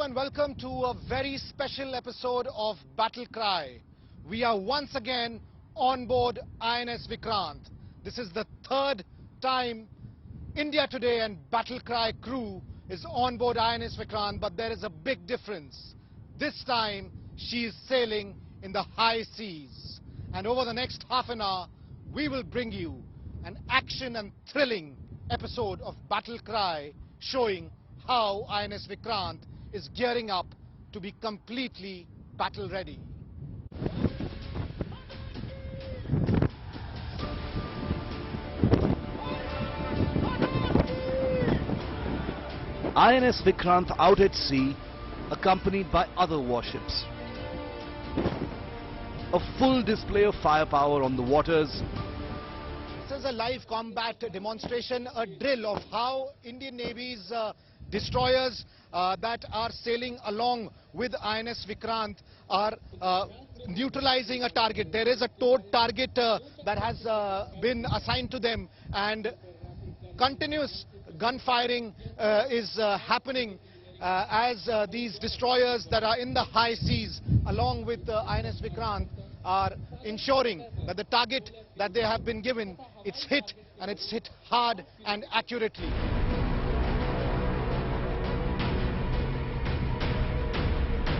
and welcome to a very special episode of Battle Cry. We are once again on board INS Vikrant. This is the third time India Today and Battle Cry crew is on board INS Vikrant, but there is a big difference. This time she is sailing in the high seas. And over the next half an hour, we will bring you an action and thrilling episode of Battle Cry showing how INS Vikrant is gearing up to be completely battle ready. INS Vikrant out at sea, accompanied by other warships. A full display of firepower on the waters. This is a live combat demonstration, a drill of how Indian Navy's destroyers that are sailing along with INS Vikrant are neutralizing a target. There is a towed target that has been assigned to them, and continuous gunfiring is happening as these destroyers that are in the high seas along with INS Vikrant are ensuring that the target that they have been given, it's hit, and it's hit hard and accurately.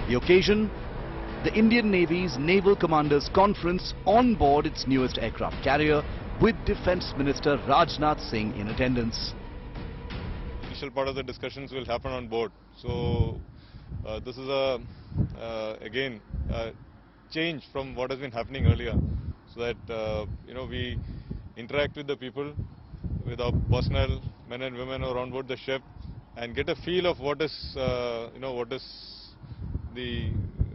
The occasion, the Indian Navy's Naval Commanders Conference on board its newest aircraft carrier with Defence Minister Rajnath Singh in attendance. Initial part of the discussions will happen on board. So this is again a change from what has been happening earlier, so that we interact with the people, with our personnel, men and women who are on board the ship, and get a feel of what is what is the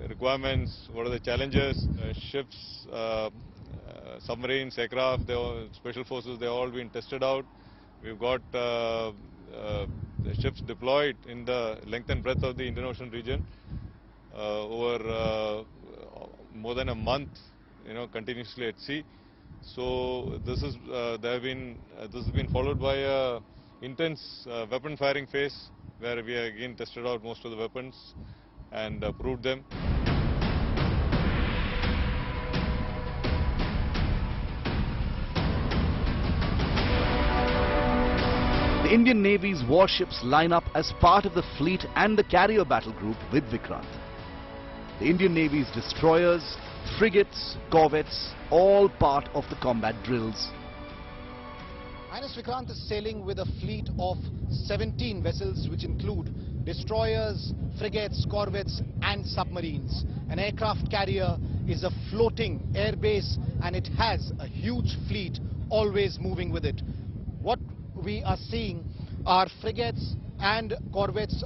requirements, what are the challenges. Ships, submarines, aircraft, special forces, they're all been tested out. We've got the ships deployed in the length and breadth of the Indian Ocean region over more than a month, continuously at sea. So this has been followed by a intense weapon firing phase, where we again tested out most of the weapons and proved them. The Indian Navy's warships line up as part of the fleet and the carrier battle group with Vikrant. The Indian Navy's destroyers, frigates, corvettes, all part of the combat drills. INS Vikrant is sailing with a fleet of 17 vessels, which include destroyers, frigates, corvettes and submarines. An aircraft carrier is a floating airbase, and it has a huge fleet always moving with it. What we are seeing are frigates and corvettes,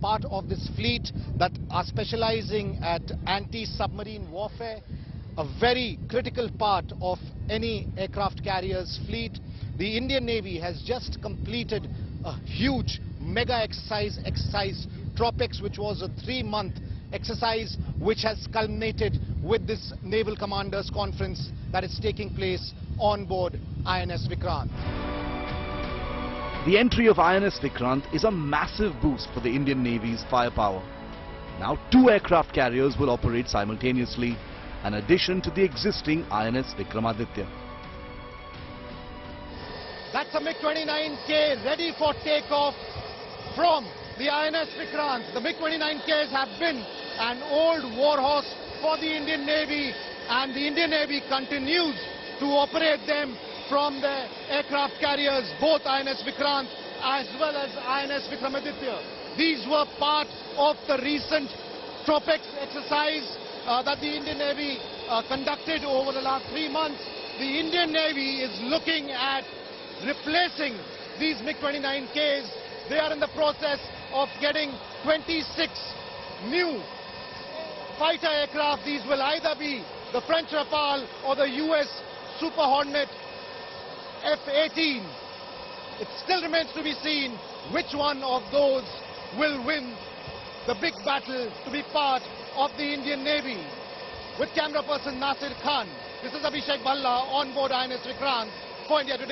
part of this fleet that are specializing at anti-submarine warfare, a very critical part of any aircraft carrier's fleet. The Indian Navy has just completed a huge mega exercise Tropics, which was a 3-month exercise which has culminated with this Naval Commanders Conference that is taking place on board INS Vikrant. The entry of INS Vikrant is a massive boost for the Indian Navy's firepower. Now 2 aircraft carriers will operate simultaneously, an addition to the existing INS Vikramaditya. That's a MiG-29K ready for takeoff from the INS Vikrant. The MiG-29Ks have been an old warhorse for the Indian Navy, and the Indian Navy continues to operate them from the aircraft carriers, both INS Vikrant as well as INS Vikramaditya. These were part of the recent Tropics exercise that the Indian Navy conducted over the last 3 months. The Indian Navy is looking at replacing these MiG-29Ks. They are in the process of getting 26 new fighter aircraft. These will either be the French Rafale or the US Super Hornet F-18. It still remains to be seen which one of those will win the big battle to be part of the Indian Navy. With camera person Nasir Khan, this is Abhishek Bhalla on board INS Vikrant for India Today.